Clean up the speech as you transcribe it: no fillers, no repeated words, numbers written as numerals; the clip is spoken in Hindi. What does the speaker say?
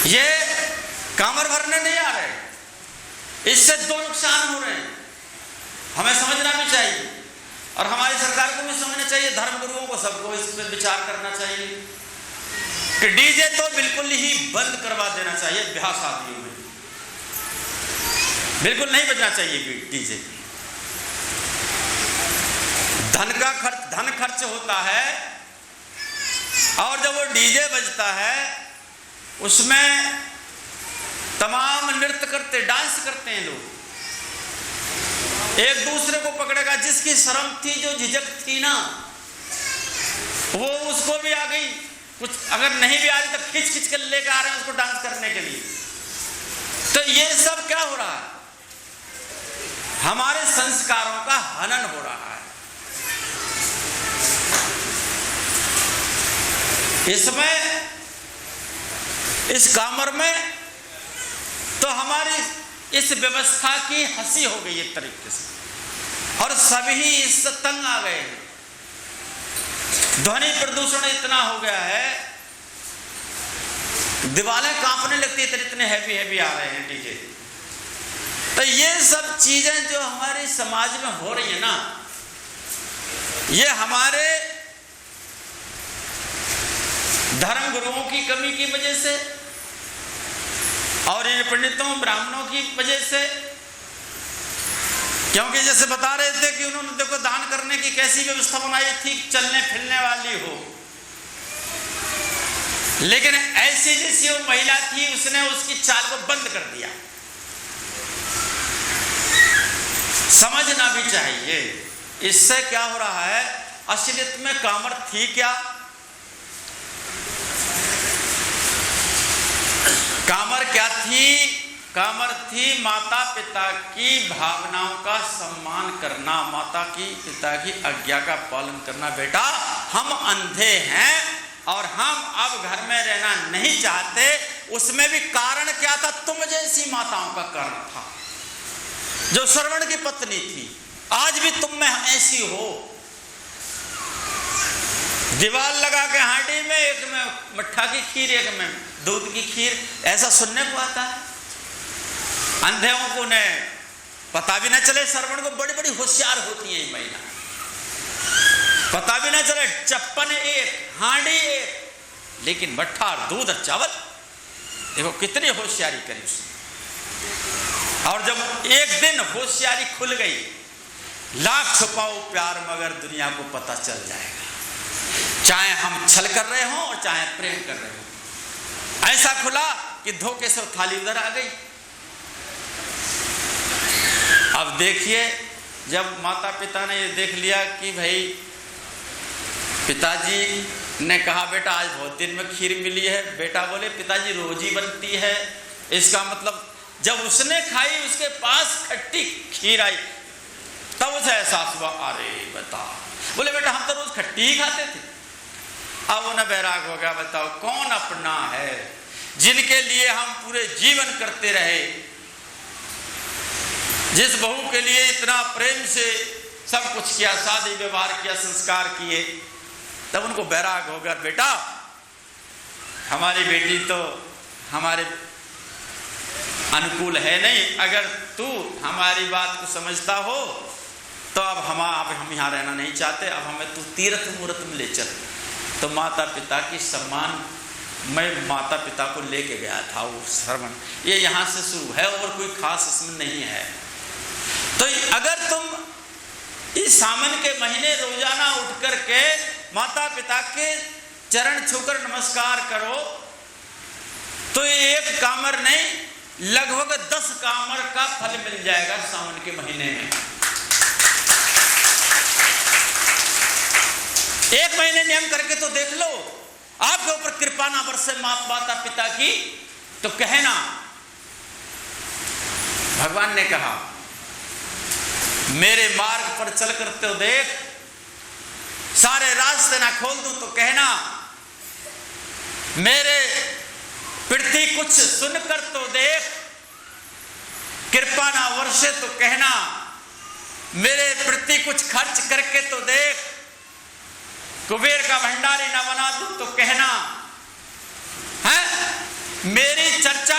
ये कामर भरने नहीं आ रहे, इससे दो नुकसान हो रहे हैं। हमें समझना भी चाहिए और हमारी सरकार को भी समझना चाहिए, धर्म गुरुओं को, सबको इस पर विचार करना चाहिए कि डीजे तो बिल्कुल ही बंद करवा देना चाहिए। ब्याह शादियों में बिल्कुल नहीं बजना चाहिए डीजे। धन खर्च होता है और जब वो डीजे बजता है उसमें तमाम नृत्य करते, डांस करते हैं लोग, एक दूसरे को पकड़ेगा। जिसकी शर्म थी, जो झिझक थी ना, वो उसको भी आ गई। कुछ अगर नहीं भी आ रही तो खींच खींच कर लेकर आ रहे हैं उसको डांस करने के लिए। तो ये सब क्या हो रहा है? हमारे संस्कारों का हनन हो रहा है। इसमें, इस कामर में तो हमारी इस व्यवस्था की हंसी हो गई एक तरीके से, और सभी इससे तंग आ गए हैं। ध्वनि प्रदूषण इतना हो गया है, दीवारें कांपने लगती है, इतने हैवी आ रहे हैं डीजे। तो ये सब चीजें जो हमारे समाज में हो रही है ना, ये हमारे धर्म गुरुओं की कमी की वजह से और इन पंडितों ब्राह्मणों की वजह से। क्योंकि जैसे बता रहे थे कि उन्होंने देखो दान करने की कैसी व्यवस्था बनाई थी, चलने फिरने वाली हो, लेकिन ऐसी जैसी वो महिला थी उसने उसकी चाल को बंद कर दिया। समझना भी चाहिए इससे क्या हो रहा है। असलियत में कामर थी क्या? कामर क्या थी? कामर थी माता पिता की भावनाओं का सम्मान करना, माता की पिता की आज्ञा का पालन करना। बेटा हम अंधे हैं और हम अब घर में रहना नहीं चाहते। उसमें भी कारण क्या था? तुम जैसी माताओं का कारण था, जो श्रवण की पत्नी थी। आज भी तुम में ऐसी हो, दीवार लगा के हांडी में, एक में मट्ठा की खीर, एक में दूध की खीर, ऐसा सुनने को आता है। अंधेओं को ने पता भी न चले, श्रवण को बड़ी बड़ी होशियार होती है महिला, पता भी न चले, चप्पन एक, हांडी एक, लेकिन मट्ठा और दूध और चावल, देखो कितनी होशियारी करी उसने। और जब एक दिन होशियारी खुल गई, लाख छुपाओ प्यार मगर दुनिया को पता चल जाएगा, चाहे हम छल कर रहे हो और चाहे प्रेम कर रहे हो। ऐसा खुला कि धोखे से थाली उधर आ गई। अब देखिए, जब माता पिता ने ये देख लिया कि भाई, पिताजी ने कहा बेटा आज बहुत दिन में खीर मिली है, बेटा बोले पिताजी रोज ही बनती है। इसका मतलब जब उसने खाई, उसके पास खट्टी खीर आई, तब उसे एहसास हुआ, अरे बता, बोले बेटा हम तो रोज खट्टी ही खाते थे। अब उन्हें बैराग हो गया, बताओ कौन अपना है जिनके लिए हम पूरे जीवन करते रहे, जिस बहू के लिए इतना प्रेम से सब कुछ किया, शादी व्यवहार किया, संस्कार किए। तब उनको बैराग हो गया, बेटा हमारी बेटी तो हमारे अनुकूल है नहीं, अगर तू हमारी बात को समझता हो तो अब हम यहाँ रहना नहीं चाहते, अब हमें तू तीर्थ मूर्त में ले चल। तो माता पिता की सम्मान, मैं माता पिता को लेके गया था वो श्रवण, ये यहाँ से शुरू है और कोई खास इसमें नहीं है। तो अगर तुम इस सावन के महीने रोजाना उठ करके माता पिता के चरण छूकर नमस्कार करो तो ये एक कामर नहीं, लगभग 10 कामर का फल मिल जाएगा सावन के महीने में। एक महीने नियम करके तो देख लो, आपके ऊपर कृपा ना बरसे माता पिता की तो कहना। भगवान ने कहा मेरे मार्ग पर चल करते हो देख, सारे रास्ते ना खोल दूं तो कहना, मेरे प्रति कुछ सुनकर तो देख, कृपा ना वर्षे तो कहना, मेरे प्रति कुछ खर्च करके तो देख, कुबेर का भंडारी ना बना दूं तो कहना है। मेरी चर्चा